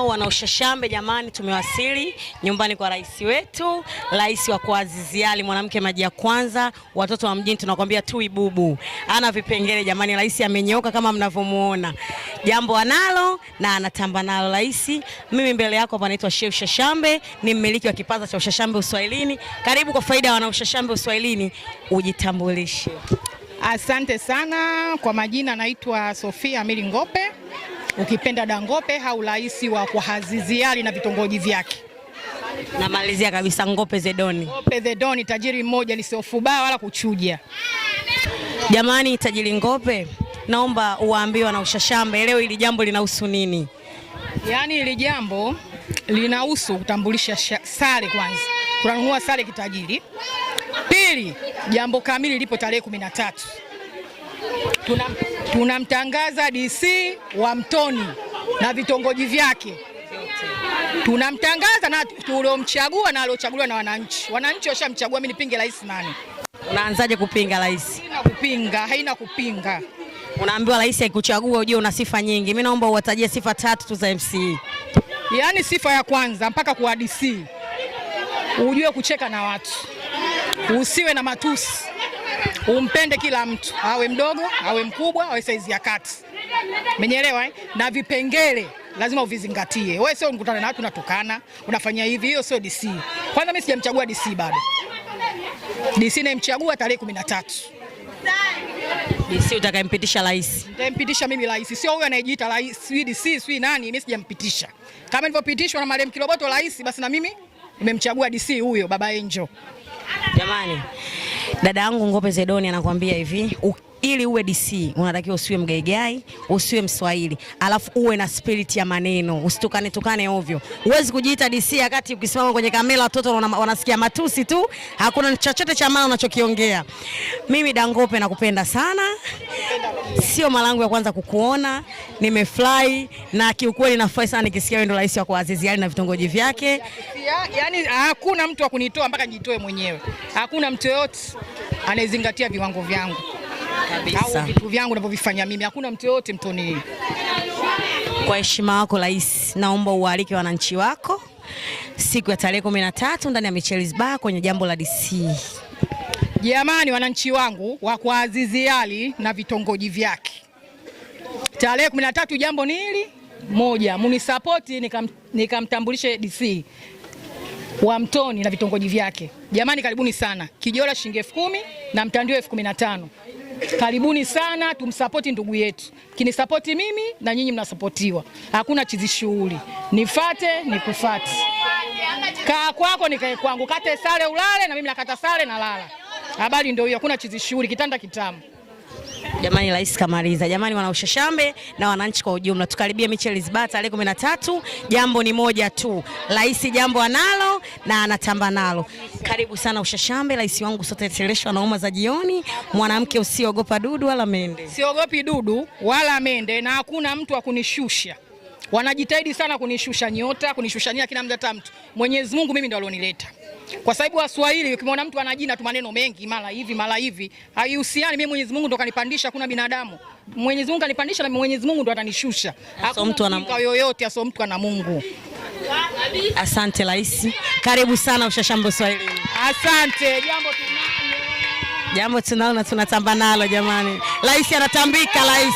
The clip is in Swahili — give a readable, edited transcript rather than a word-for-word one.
Hello wana Ushashambe jamani, tumewasili nyumbani kwa rais wetu, rais wa Azizi Ali, mwanamke maji ya kwanza, watoto wa mjini tunakwambia tu ibubu. Ana vipengele jamani, rais amenyooka kama mnavyomuona. Jambo analo na anatamba nalo rais. Mimi mbele yako hapa naitwa Sheikh Ushashambe, ni mmiliki wa kipaza cha Ushashambe Uswahilini. Karibu kwa faida ya wana Ushashambe Uswahilini, ujitambulishe. Asante sana, kwa majina naitwa Sofia Amiri Ngope, ukipenda Dangope au rais wa Azizi Ali na vitongoji vyake. Namalizia kabisa Ngope Zedoni. Ngope Zedoni, tajiri mmoja lisiofubaa wala kuchuja. Jamani tajiri Ngope, naomba uwaambie wana Ushashambe leo hili jambo linahusu nini? Yaani hili jambo linahusu kutambulisha sare kwanza. Tunanunua sare kitajiri. Pili, jambo kamili lipo tarehe 13. Tunamtangaza DC wa Mtoni na vitongoji vyake. Tunamtangaza na tuliomchagua na aliochaguliwa na wananchi. Wananchi washamchagua, mimi nipinge rais nani? Unaanzaje kupinga rais? Haina kupinga. Unaambiwa rais haikuchagua, ujue una sifa nyingi. Mimi naomba uwatajie sifa 3 tu za MC. Yaani sifa ya kwanza mpaka kwa DC, ujue kucheka na watu. Usiwe na matusi. Umpende kila mtu, awe mdogo, awe mkubwa, awe saizi ya kati. Umeelewa eh? Na vipengele lazima uvizingatie. Wewe sio mkutana na watu unatukana, unafanya hivi, hiyo sio DC. Kwanza mimi sijamchagua DC bado. DC nimemchagua tarehe 13. DC utakayempitisha rais? Nitampitisha mimi rais, sio huyo anayejiita rais, sio DC, sio nani, mimi sijampitisha. Kama nilipopitishwa na Mariam Kiloboto rais, basi na mimi nimemchagua DC huyo baba Angel. Jamani, dada yangu Ngope Zedoni anakuambia hivi, ili uwe DC unatakiwa usiwe mgaigai, usiwe Mswahili, alafu uwe na spirit ya maneno, usitukane ovyo. Huwezi kujiita DC wakati ukisimama kwenye kamera watoto wanasikia matusi tu, hakuna chochote cha maana unachokiongea. Mimi Dangope nakupenda sana. Sio mara yangu ya kwanza kukuona, nimefly na kiukweli nafurahi sana nikisikia wewe ndo rais wa Azizi Ali na vitongoji vyake. Yaani hakuna mtu wa kunitoa mpaka nijitoe mwenyewe. Hakuna mtu yote anayezingatia viwango vyangu. Kabisa. Au vitu vyangu ninavyovifanya mimi, hakuna mtu yote Mtoni. Kwa heshima yako rais, naomba uwaalike wananchi wako siku ya tarehe 13 ndani ya Michelis Bar kwenye jambo la DC. Jamani wananchi wangu wa Azizi Ali na vitongoji vyake. Tarehe 13 jambo ni hili moja, munisapoti nikamtambulishe DC wa Mtoni na vitongoji vyake. Jamani karibuni sana. Kijola shilingi 10,000 na mtandio 15,000. Karibuni sana, tumsapoti ndugu yetu. Kinisapoti mimi na nyinyi mnasapotiwa. Hakuna chizi shughuli. Nifate, nikufate. Kaa kwako nikae kwangu. Kate sare ulale na mimi nakata sare na lala. Habari ndio hiyo, hakuna chizi shughuli, kitanda kitamu. Jamani rais kamaliza. Jamani wana Ushashambe na wananchi kwa ujumla, tukaribia Michelis Bar tarehe 13. Jambo ni moja tu. Rais jambo analo na anatamba nalo. Karibu sana Ushashambe, rais wangu sote teleshwa na uma za jioni. Mwanamke usiogopa dudu wala mende. Siogopi dudu wala mende na hakuna mtu wa kunishusha. Wanajitahidi sana kunishusha nyota, kunishushania kila mtu. Mwenyezi Mungu mimi ndo alionileta. Kwa sababu Waswahili ukimwona mtu ana jina tu maneno mengi mara hivi haihusiani. Mimi Mwenyezi Mungu ndo kanipandisha, kuna binadamu. Mwenyezi Mungu kanipandisha na Mwenyezi Mungu ndo atanishusha. Hakuna mtu ana Mungu yoyote, aso mtu ana Mungu. Asante rais. Karibu sana Ushashambe Uswahilini. Asante. Jambo tunalo na tunatamba nalo jamani. Rais anatambika rais.